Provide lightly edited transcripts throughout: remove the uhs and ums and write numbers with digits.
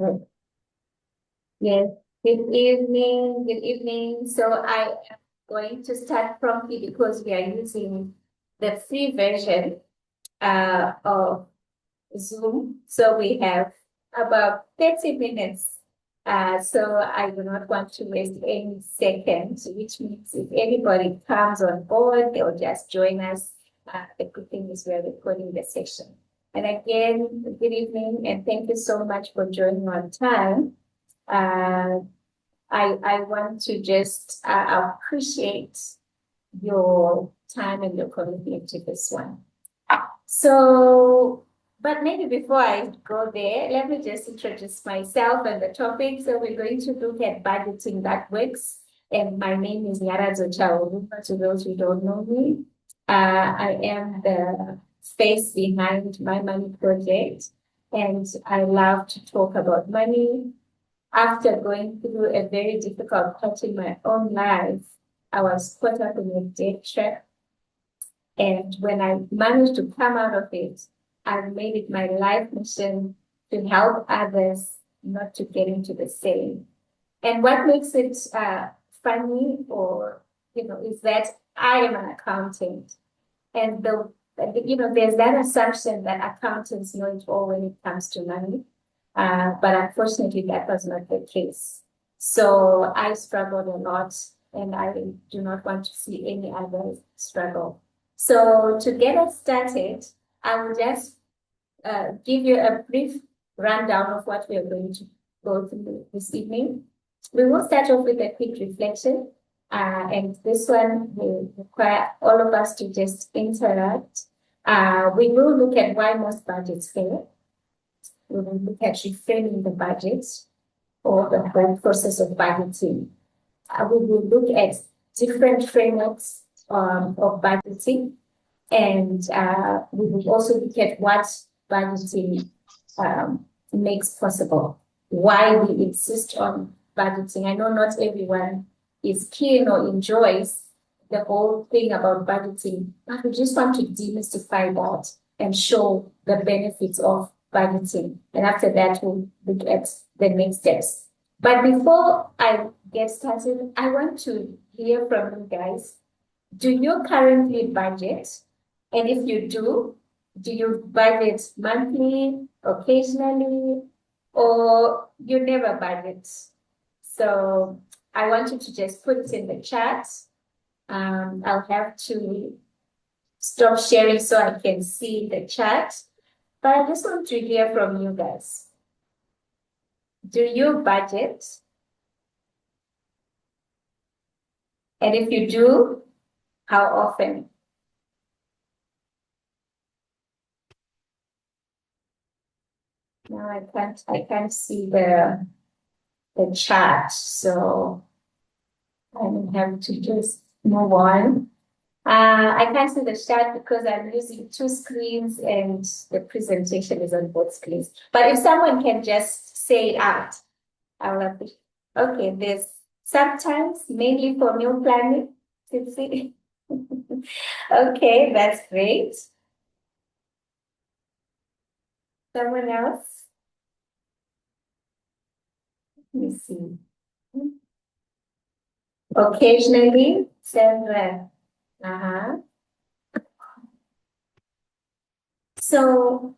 Right. Yes. Good evening. Good evening. So I am going to start promptly because we are using the free version of Zoom. So we have about 30 minutes. So I do not want to waste any seconds, which means if anybody comes on board, they'll just join us. The good thing is we're recording the session. And again, good evening, and thank you so much for joining on time. Uh, I want to just appreciate your time and your commitment to this one. So, but maybe before I go there, let me just introduce myself and the topic. So we're going to look at budgeting that works. And my name is Nyaradzo Chauruma, to those who don't know me. I am the face behind My Money Project, and I love to talk about money. After going through a very difficult patch in my own life, I was caught up in a debt trap. And when I managed to come out of it, I made it my life mission to help others not to get into the same. And what makes it funny, or is that I am an accountant, and there's that assumption that accountants know it all when it comes to money. But unfortunately, that was not the case. So I struggled a lot, and I do not want to see any others struggle. So to get us started, I will just give you a brief rundown of what we are going to go through this evening. We will start off with a quick reflection, and this one will require all of us to just interact. We will look at why most budgets fail. We will look at reframing the budget or the whole process of budgeting. We will look at different frameworks of budgeting, and we will also look at what budgeting makes possible, why we insist on budgeting. I know not everyone is keen or enjoys the whole thing about budgeting, but we just want to demystify that and show the benefits of budgeting. And after that, we'll look at the next steps. But before I get started, I want to hear from you guys. Do you currently budget? And if you do you budget monthly, occasionally, or you never budget? So I want you to just put it in the chat. I'll have to stop sharing so I can see the chat. But I just want to hear from you guys. Do you budget? And if you do, how often? Now I can't see the chat, so I will have to just move on. I can't see the chat because I'm using two screens and the presentation is on both screens. But if someone can just say it out, I will appreciate. Okay, there's sometimes mainly for meal planning. Okay, that's great. Someone else? Let me see. Occasionally, several. So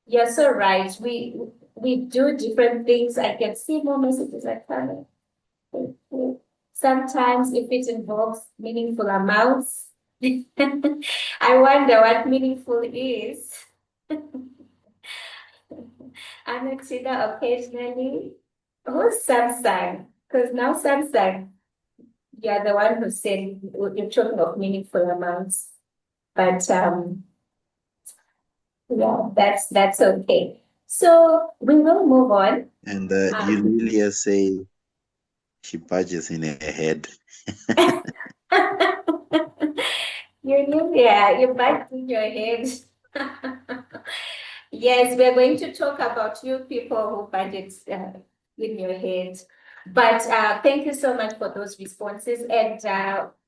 you're so right. We do different things. I can see more messages are coming. Sometimes if it involves meaningful amounts, I wonder what meaningful is. Anexida occasionally. Who's Samsung? Because now Samsung, you're the one who said you're talking of meaningful amounts. But yeah, that's okay. So we will move on. And Yulilia say she budgets in her head. You bite in your head. Yes, we're going to talk about you people who budget in your head. But thank you so much for those responses. And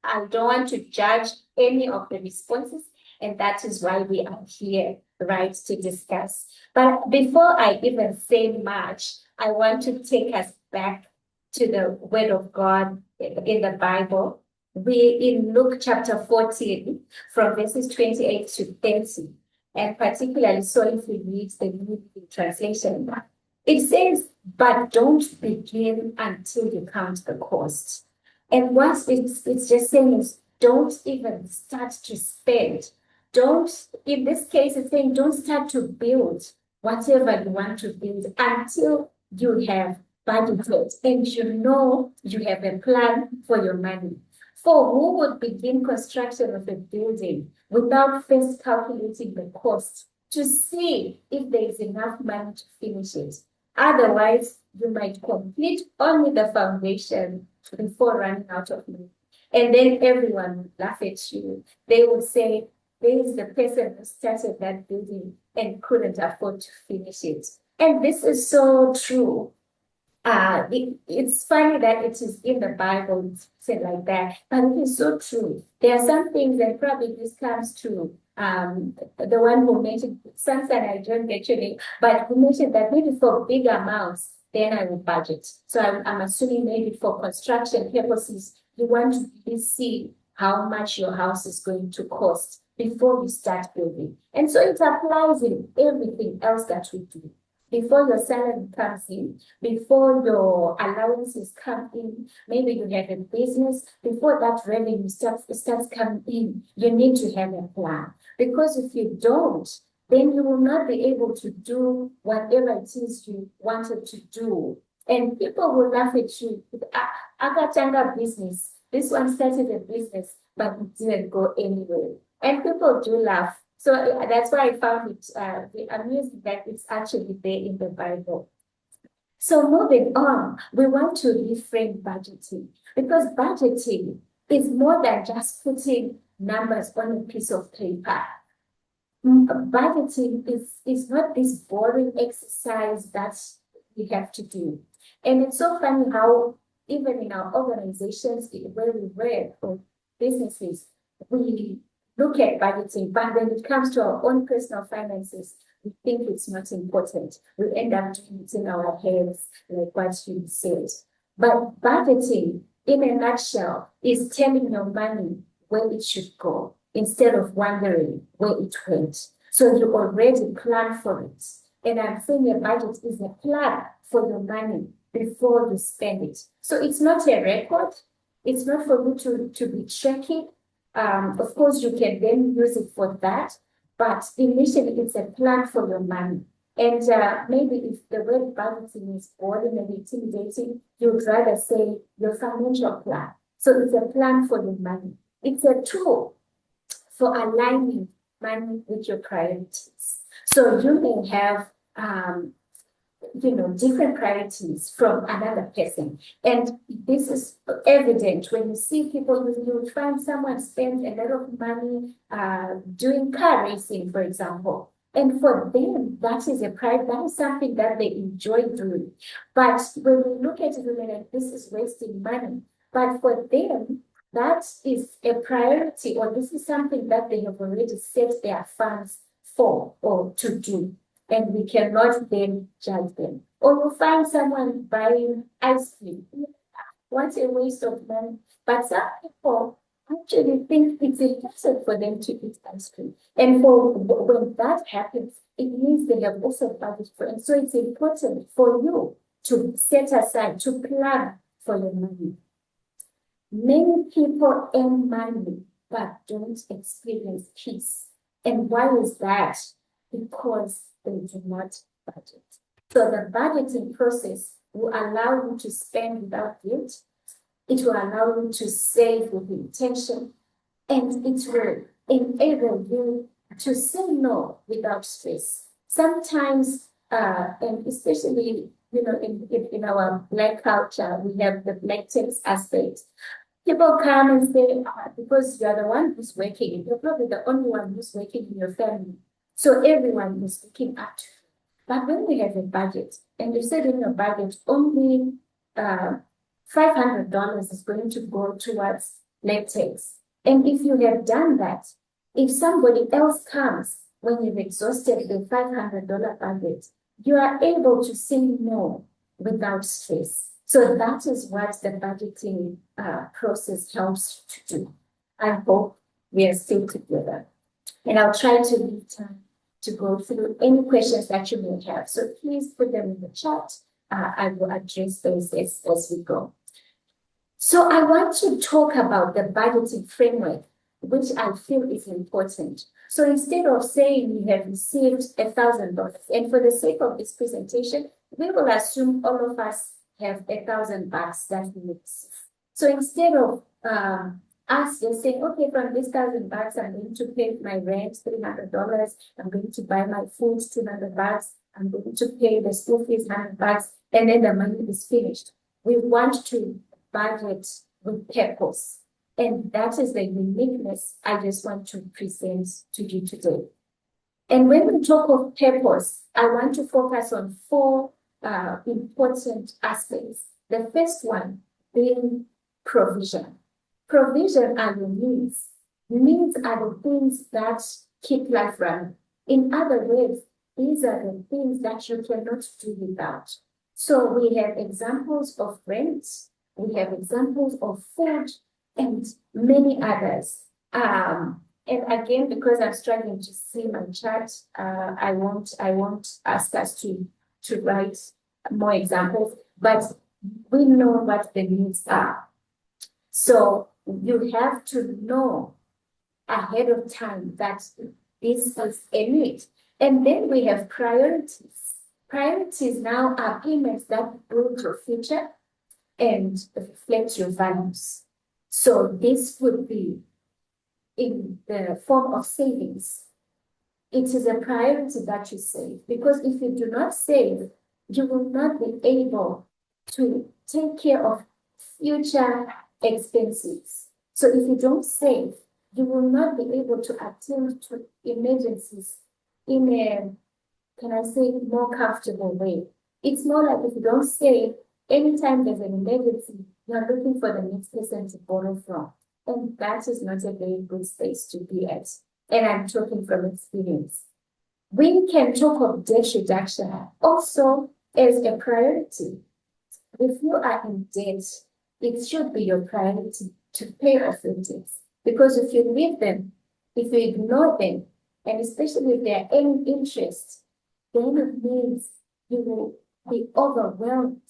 I don't want to judge any of the responses. And that is why we are here, right, to discuss. But before I even say much, I want to take us back to the Word of God in the Bible. We in Luke chapter 14, from verses 28 to 30, and particularly so if we read the New Living Translation, it says, but don't begin until you count the cost. And what it's just saying is, don't even start to spend. Don't, in this case, it's saying, don't start to build whatever you want to build until you have budgeted and you know you have a plan for your money. For who would begin construction of a building without first calculating the cost to see if there is enough money to finish it? Otherwise, you might complete only the foundation before running out of money. And then everyone would laugh at you. They would say, there is the person who started that building and couldn't afford to finish it. And this is so true. It's funny that it is in the Bible, it's said like that, but it is so true. There are some things, and probably this comes to the one who mentioned, Sansan, I don't get your name, but who mentioned that maybe for big amounts, then I will budget. So I'm assuming maybe for construction purposes, you want to really see how much your house is going to cost before you start building. And so it applies in everything else that we do. Before your salary comes in, before your allowances come in, maybe you have a business, before that revenue starts coming in, you need to have a plan. Because if you don't, then you will not be able to do whatever it is you wanted to do. And people will laugh at you. Akatanga business. This one started a business, but it didn't go anywhere. And people do laugh. So that's why I found it amusing that it's actually there in the Bible. So moving on, we want to reframe budgeting, because budgeting is more than just putting numbers on a piece of paper. Budgeting is not this boring exercise that we have to do. And it's so funny how even in our organizations where we work or businesses, we look at budgeting, but when it comes to our own personal finances, we think it's not important. We end up doing it in our heads, like what you said. But budgeting, in a nutshell, is telling your money where it should go instead of wondering where it went. So you already plan for it. And I'm saying a budget is a plan for your money before you spend it. So it's not a record. It's not for you to be checking. Of course, you can then use it for that, but initially it's a plan for your money. And maybe if the word budgeting is boring and intimidating, you'd rather say your financial plan. So it's a plan for your money. It's a tool for aligning money with your priorities. So you may have different priorities from another person. And this is evident when you see people, you find someone spends a lot of money doing car racing, for example. And for them, that is a pride, that is something that they enjoy doing. But when we look at it, we're like, this is wasting money. But for them, that is a priority, or this is something that they have already set their funds for or to do. And we cannot then judge them. Or you find someone buying ice cream. What a waste of money. But some people actually think it's important for them to eat ice cream. And when that happens, it means they have also budgeted for it. And so it's important for you to set aside, to plan for your money. Many people earn money but don't experience peace. And why is that? Because they do not budget. So the budgeting process will allow you to spend without guilt. It will allow you to save with intention, and it will enable you to say no without stress. Sometimes, and especially, in our Black culture, we have the Black tax aspect. People come and say, because you are the one who's working, you're probably the only one who's working in your family. So everyone is looking at you. But when we have a budget, and you said in your budget, only $500 is going to go towards latex. And if you have done that, If somebody else comes when you've exhausted the $500 budget, you are able to say no without stress. So that is what the budgeting process helps to do. I hope we are still together. And I'll try to leave time to go through any questions that you may have. So please put them in the chat. I will address those as we go. So I want to talk about the budgeting framework, which I feel is important. So instead of saying you have received $1,000, and for the sake of this presentation, we will assume all of us have $1,000 that we receive. So instead of us just saying, okay, from this $1,000, I'm going to pay my rent, $300. I'm going to buy my food, $200. I'm going to pay the school fees, $100, and then the money is finished. We want to budget with purpose. And that is the uniqueness I just want to present to you today. And when we talk of purpose, I want to focus on four important aspects. The first one being provision. Provision are the needs. Needs are the things that keep life running. In other words, these are the things that you cannot do without. So we have examples of rent, we have examples of food, and many others. And again, because I'm struggling to see my chart, I won't ask us to write more examples, but we know what the needs are. So you have to know ahead of time that this is a need. And then we have priorities. Priorities now are payments that build your future and reflect your values. So this would be in the form of savings. It is a priority that you save, because if you do not save, you will not be able to take care of future expenses. So if you don't save, you will not be able to attend to emergencies in a, can I say, more comfortable way. It's more like if you don't save, anytime there's an emergency, you are looking for the next person to borrow from. And that is not a very good space to be at. And I'm talking from experience. We can talk of debt reduction also as a priority. If you are in debt, it should be your priority to pay off your debts. Because if you leave them, if you ignore them, and especially if there are any interest, then it means you will be overwhelmed.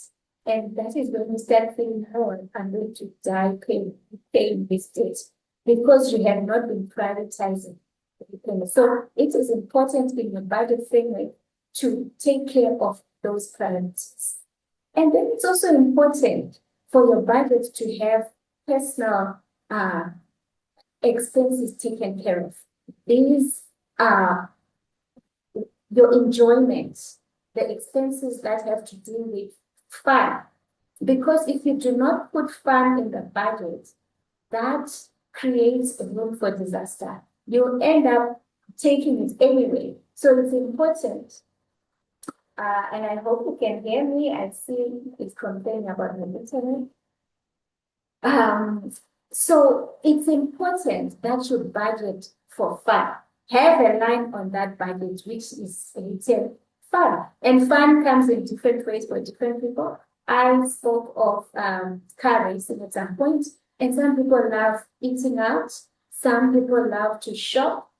And that is when you start feeling, oh, I'm going to die paying this debt, because you have not been prioritizing. So it is important in your budget framework to take care of those priorities. And then it's also important for your budget to have personal expenses taken care of. These are your enjoyment, the expenses that have to do with fun. Because if you do not put fun in the budget, that creates a room for disaster. You'll end up taking it anyway. So it's important. And I hope you can hear me. I see it's complaining about the internet. So it's important that you budget for fun. Have a line on that budget, which is fun. And fun comes in different ways for different people. I spoke of car racing at some point, and some people love eating out. Some people love to shop,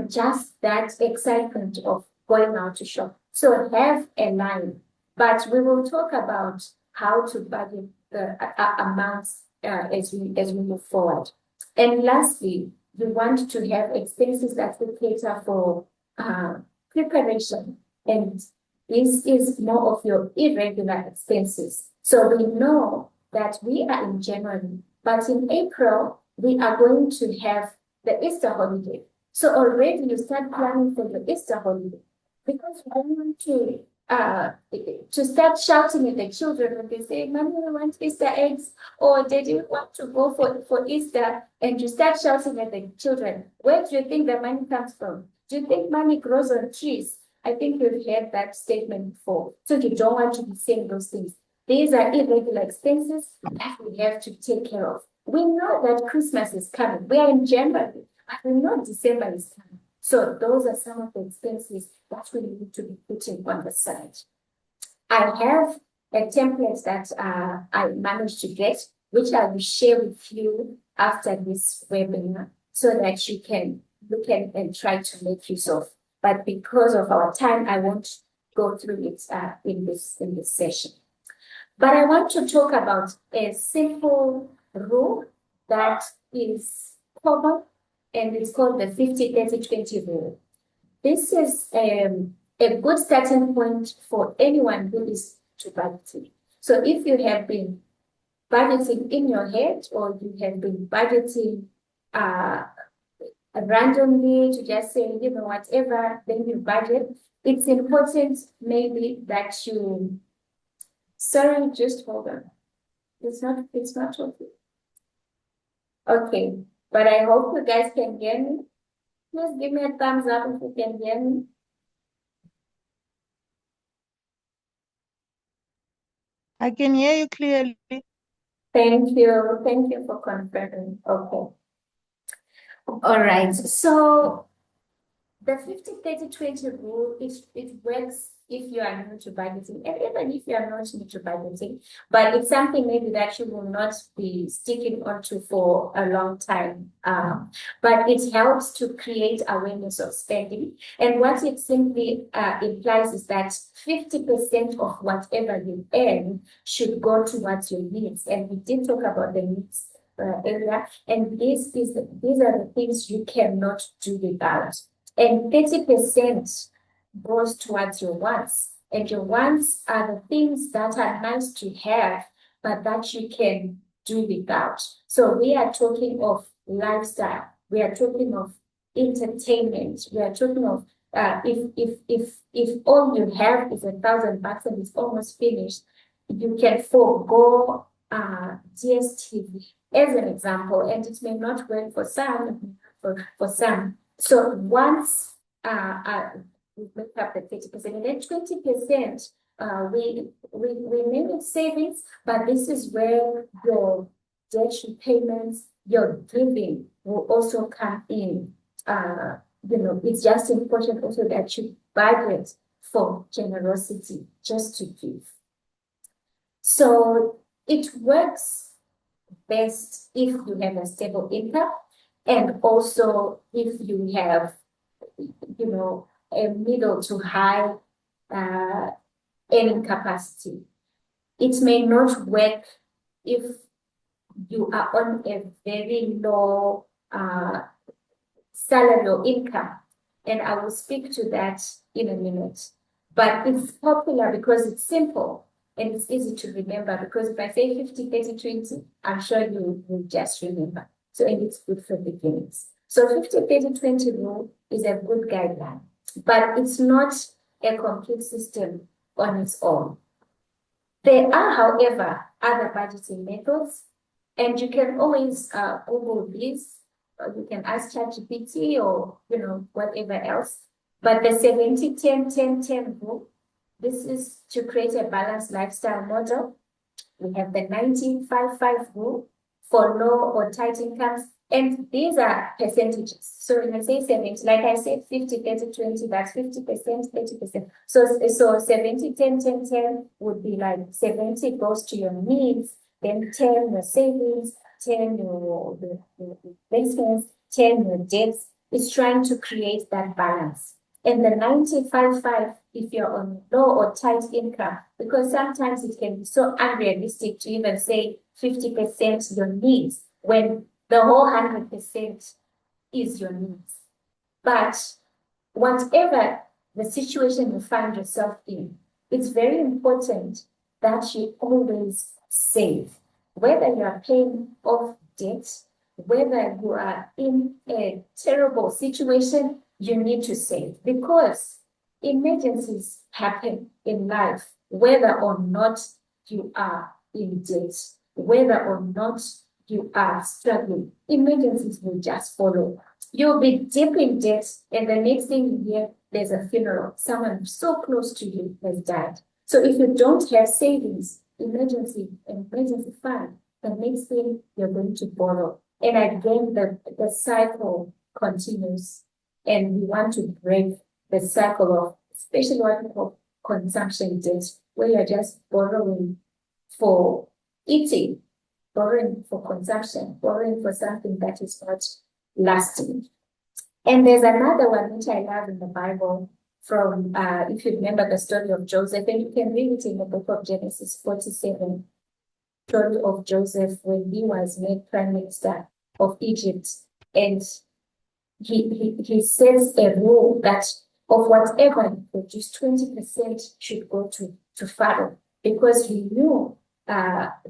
just that excitement of going out to shop. So have a line, but we will talk about how to budget the amounts as we move forward. And lastly, we want to have expenses that will cater for preparation. And this is more of your irregular expenses. So we know that we are in January, but in April, we are going to have the Easter holiday. So already you start planning for the Easter holiday, because you don't want to start shouting at the children when they say, Mommy, we want Easter eggs, or Daddy, we want to go for Easter, and you start shouting at the children. Where do you think the money comes from? Do you think money grows on trees? I think you've heard that statement before. So you don't want to be saying those things. These are irregular expenses that we have to take care of. We know that Christmas is coming. We are in January. but we know December is coming. So those are some of the expenses that we need to be putting on the side. I have a template that I managed to get, which I will share with you after this webinar so that you can look at and try to make use of. But because of our time, I won't go through it in this session. But I want to talk about a simple rule that is common, and it's called the 50-30-20 rule. This is a good starting point for anyone who is to budgeting. So if you have been budgeting in your head, or you have been budgeting randomly to just say, you know, whatever, then you budget, it's important maybe that you, sorry, just hold on. It's not okay. Okay, but I hope you guys can hear me. Please give me a thumbs up if you can hear me. I can hear you clearly. Thank you. Thank you for confirming. Okay. All right. So the 50-30-20 rule, it works if you are new to budgeting, and even if you are not new to budgeting, but it's something maybe that you will not be sticking onto for a long time. But it helps to create awareness of spending. And what it simply implies is that 50% of whatever you earn should go towards your needs. And we did talk about the needs area, and these are the things you cannot do without. And 30% goes towards your wants. And your wants are the things that are nice to have, but that you can do without. So we are talking of lifestyle. We are talking of entertainment. We are talking of if all you have is $1,000 and it's almost finished, you can forego DSTV as an example, and it may not work for some. For some. So once we make up the 30%, and then 20%, we name it savings, but this is where your debt repayments, your giving will also come in. You know, it's just important also that you budget for generosity, just to give. So it works best if you have a stable income, and also if you have, you know, a middle to high earning capacity. It may not work if you are on a very low salary or income, and I will speak to that in a minute. But it's popular because it's simple and it's easy to remember, because if I say 50-30-20, I'm sure you will just remember. So, and it's good for beginnings. So 50-30-20 rule is a good guideline, but it's not a complete system on its own. There are, however, other budgeting methods, and you can always Google these, or you can ask ChatGPT or, you know, whatever else. But the 70-10-10-10 rule, this is to create a balanced lifestyle model. We have the 19-5-5 rule for low or tight incomes, and these are percentages. So when I say 70, like I said, 50-30-20, that's 50%, 30%. So 70-10-10-10 would be like 70 goes to your needs, then 10 your savings, 10 your investments, 10 your debts. It's trying to create that balance. And the 95-5, if you're on low or tight income, because sometimes it can be so unrealistic to even say 50% your needs when the whole 100% is your needs. But whatever the situation you find yourself in, it's very important that you always save. Whether you are paying off debt, whether you are in a terrible situation, you need to save, because emergencies happen in life, whether or not you are in debt, whether or not you are struggling. Emergencies will just follow. You'll be deep in debt, and the next thing you hear, there's a funeral. Someone so close to you has died. So if you don't have savings, emergency fund, the next thing you're going to borrow. And again, the cycle continues, and we want to break the cycle of, especially what we call consumption debt, where you're just borrowing for eating, borrowing for consumption, borrowing for something that is not lasting. And there's another one which I love in the Bible from, if you remember the story of Joseph, and you can read it in the book of Genesis 47, story of Joseph when he was made prime minister of Egypt. And he says a rule that of whatever he produced, 20% should go to Pharaoh, because he knew that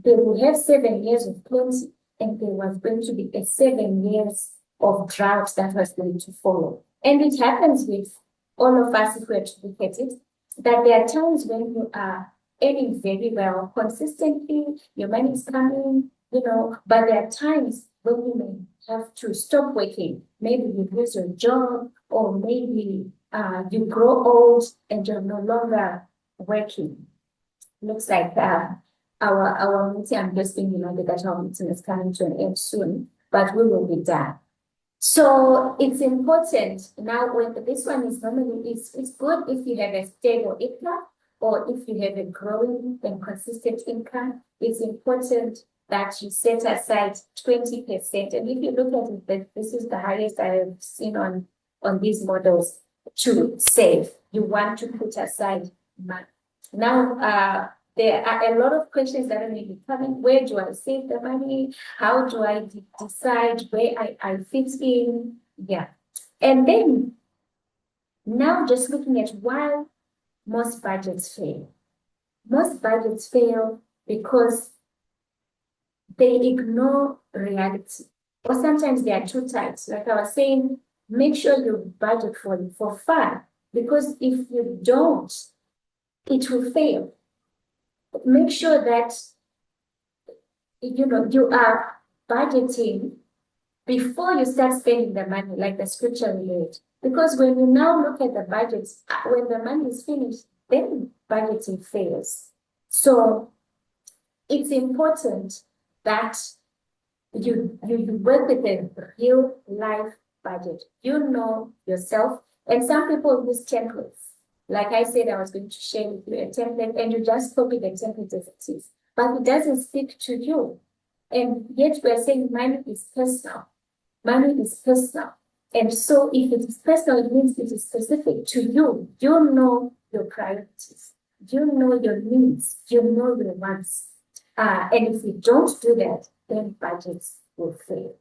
they will have 7 years of plenty, and there was going to be a 7 years of drought that was going to follow. And it happens with all of us, if we are to look at it, that there are times when you are earning very well, consistently, your money is coming, but there are times when you may have to stop working. Maybe you lose your job, or maybe you grow old and you're no longer working. Looks like our meeting, I'm just thinking that our meeting is coming to an end soon, but we will be done. So it's important now, when this one is normally, it's good if you have a stable income, or if you have a growing and consistent income. It's important that you set aside 20%. And if you look at it, this is the highest I have seen on these models to save. You want to put aside money. Now, there are a lot of questions that are maybe coming. Where do I save the money? How do I decide where I fit in? Yeah. And then now just looking at why most budgets fail. Most budgets fail because they ignore reality, or sometimes they are too tight. Like I was saying, make sure you budget for fun, because if you don't, it will fail. Make sure that you are budgeting before you start spending the money, like the scripture we read. Because when you now look at the budgets, when the money is finished, then budgeting fails. So it's important that you work with a real life budget. You know yourself, and some people use templates. Like I said, I was going to share with you a template, and you just copy the template as it is, but it doesn't speak to you. And yet we're saying money is personal. Money is personal. And so if it is personal, it means it is specific to you. You know your priorities. You know your needs. You know your wants. And if you don't do that, then budgets will fail.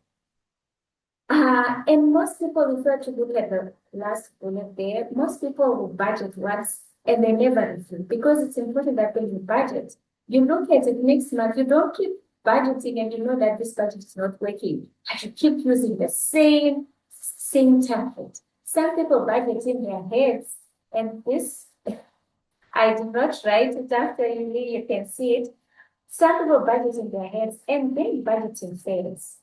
And most people refer to look at the last bullet there. Most people will budget once and they never review, because it's important that when you budget, you look at it next month. You don't keep budgeting and you know that this budget is not working, but you keep using the same template. Some people budget in their heads, and this, I did not write it after you can see it. Some people budget in their heads, and then budgeting fails.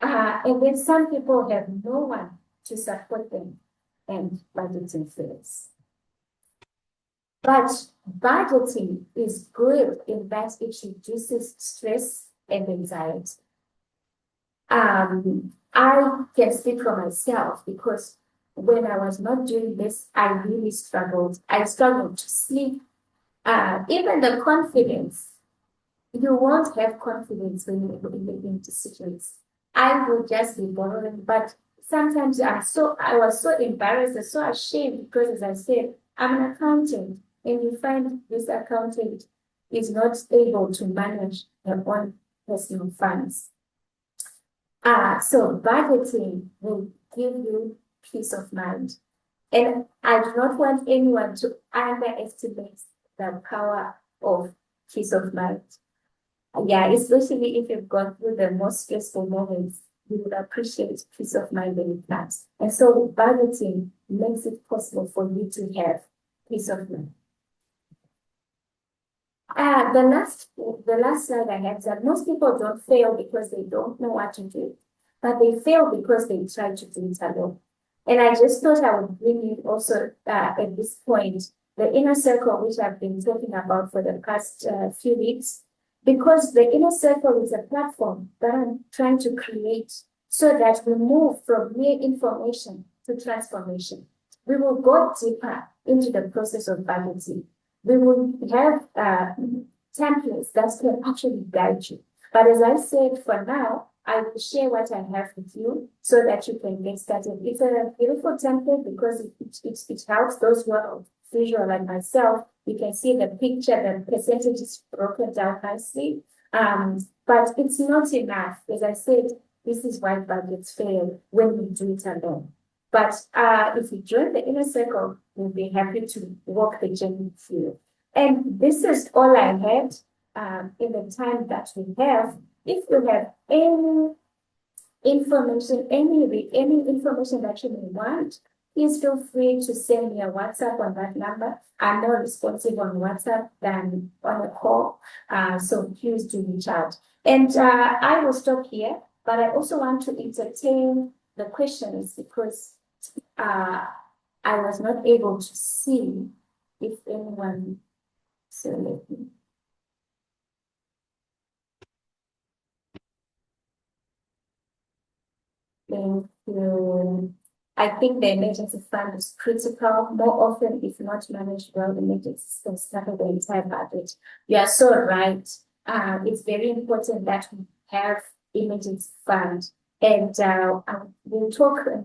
And then some people have no one to support them, and budgeting fails. But budgeting is good in that it reduces stress and anxiety. I can speak for myself, because when I was not doing this, I really struggled. I struggled to sleep. Even the confidence, you won't have confidence when you're in decisions. I would just be borrowing, but sometimes I was so embarrassed and so ashamed, because as I said, I'm an accountant, and you find this accountant is not able to manage their own personal funds. So budgeting will give you peace of mind. And I do not want anyone to underestimate the power of peace of mind. Yeah, especially if you've gone through the most stressful moments, you would appreciate peace of mind when it comes. And so budgeting makes it possible for you to have peace of mind. The last slide I had said most people don't fail because they don't know what to do, but they fail because they try to do it alone. And I just thought I would bring in also at this point the inner circle, which I've been talking about for the past few weeks, because the inner circle is a platform that I'm trying to create so that we move from mere information to transformation. We will go deeper into the process of budgeting. We will have templates that can actually guide you. But as I said, for now, I will share what I have with you so that you can get started. It's a beautiful template because it helps those who are visual like myself. You can see the picture, the percentages broken down nicely. But it's not enough. As I said, this is why budgets fail when we do it alone. But if you join the inner circle, we'll be happy to walk the journey with you. And this is all I had in the time that we have. If you have any information, any information that you may want, please feel free to send me a WhatsApp on that number. I'm more responsive on WhatsApp than on a call, so please do reach out. And I will stop here, but I also want to entertain the questions because I was not able to see if anyone, so let me. Thank you. I think the emergency fund is critical. More often, if not managed well, the emergency system scatter the entire budget. You are so right. It's very important that we have emergency fund. And we'll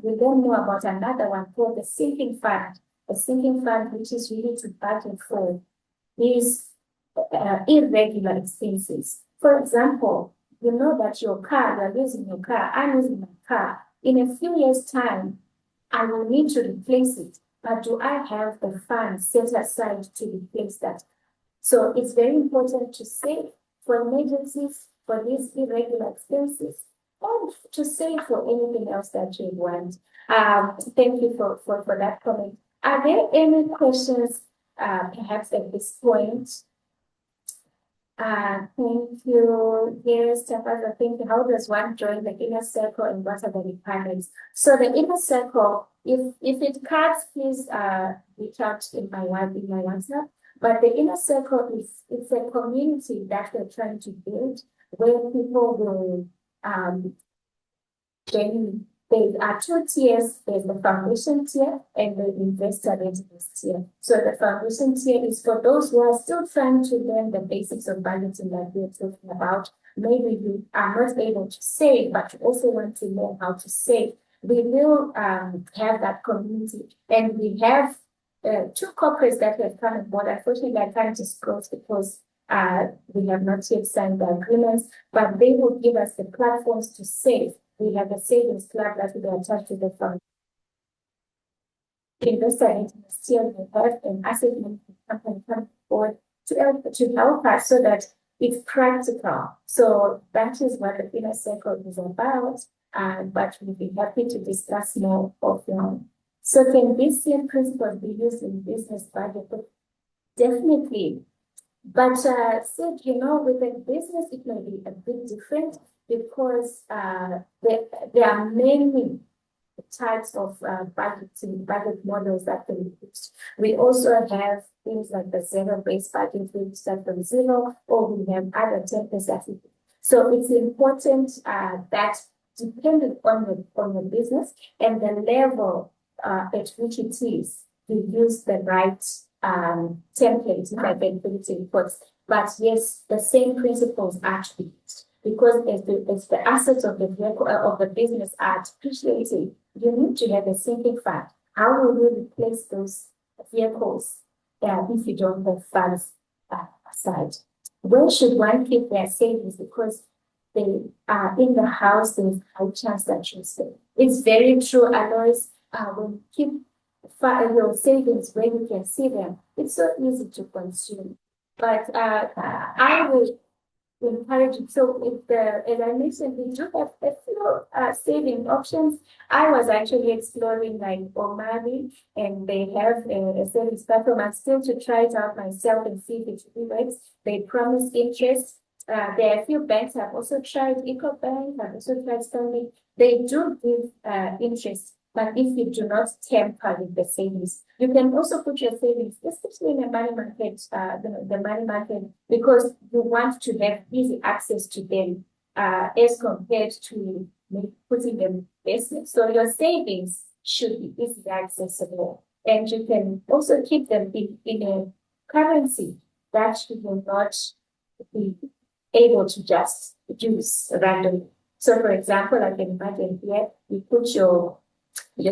learn more about another one called the sinking fund. A sinking fund, which is really to budget for these irregular expenses. For example, you know that your car, you're using your car, I'm using my car. In a few years' time, I will need to replace it. But do I have the funds set aside to replace that? So it's very important to save for emergencies, for these irregular expenses, and to save for anything else that you want. Thank you for that comment. Are there any questions, perhaps at this point? Thank you. Yes, Tafaza, thank you. How does one join the inner circle and what are the requirements? So the inner circle, if it cuts, please reach out in my WhatsApp. But the inner circle it's a community that we're trying to build where people will join. There are two tiers. There's the foundation tier and the investor readiness tier. So the foundation tier is for those who are still trying to learn the basics of budgeting that we're talking about. Maybe you are not able to save, but you also want to learn how to save. We will have that community, and we have two corporates that have come on board. Unfortunately, I can't disclose because we have not yet signed the agreements, but they will give us the platforms to save. We have a savings club that will be attached to the fund. Investor readiness tier, we have an asset management company come forward to help us so that it's practical. So that is what the inner circle is about. But we'll be happy to discuss more offline. So can these same principles be used in business budget? Definitely. But said, you know, with a business, it may be a bit different because there are many types of budget models that can be used. We also have things like the zero-based budget, which start from zero, or we have other templates that we do. So it's important that depending on the business and the level at which it is, you use the right template, if I can put it in quotes. But yes, the same principles are to be used. Because as the assets of the vehicle of the business are depreciating, you need to have a sinking fund. How will you replace those vehicles if you don't have funds aside? Where should one keep their savings? Because they are in the house, there's a high chance that you'll save. It's very true, Alois. When you keep your savings where you can see them, it's so easy to consume. But I will encourage it. So as I mentioned, we do have a few saving options. I was actually exploring like Omari, and they have a savings platform. I'm still to try it out myself and see if it really works. They promise interest. There are a few banks. I've also tried EcoBank. I've also tried Stanley. They do give interest. But if you do not tamper with the savings, you can also put your savings, especially in the money market, the money market, because you want to have easy access to them as compared to putting them in business. So your savings should be easily accessible. And you can also keep them in a currency that you will not be able to just use randomly. So for example, I can imagine here, you put your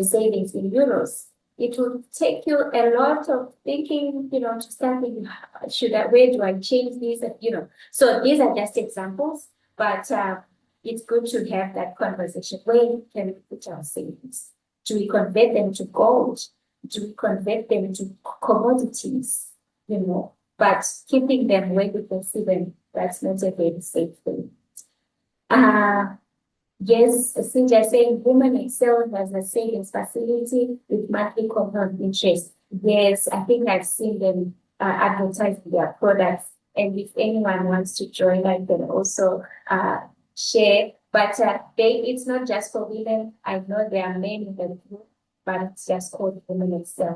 savings in euros. It will take you a lot of thinking, to start thinking, where do I change these? So these are just examples, but it's good to have that conversation. Where can we put our savings? Do we convert them to gold? Do we convert them to commodities? But keeping them where we can see them, that's not a very safe thing. Yes, Cynthia saying Women Excel has a savings facility with monthly compound interest. Yes, I think I've seen them advertise their products. And if anyone wants to join, I can also share. But it's not just for women. I know there are men in the group, but it's just called Women Excel.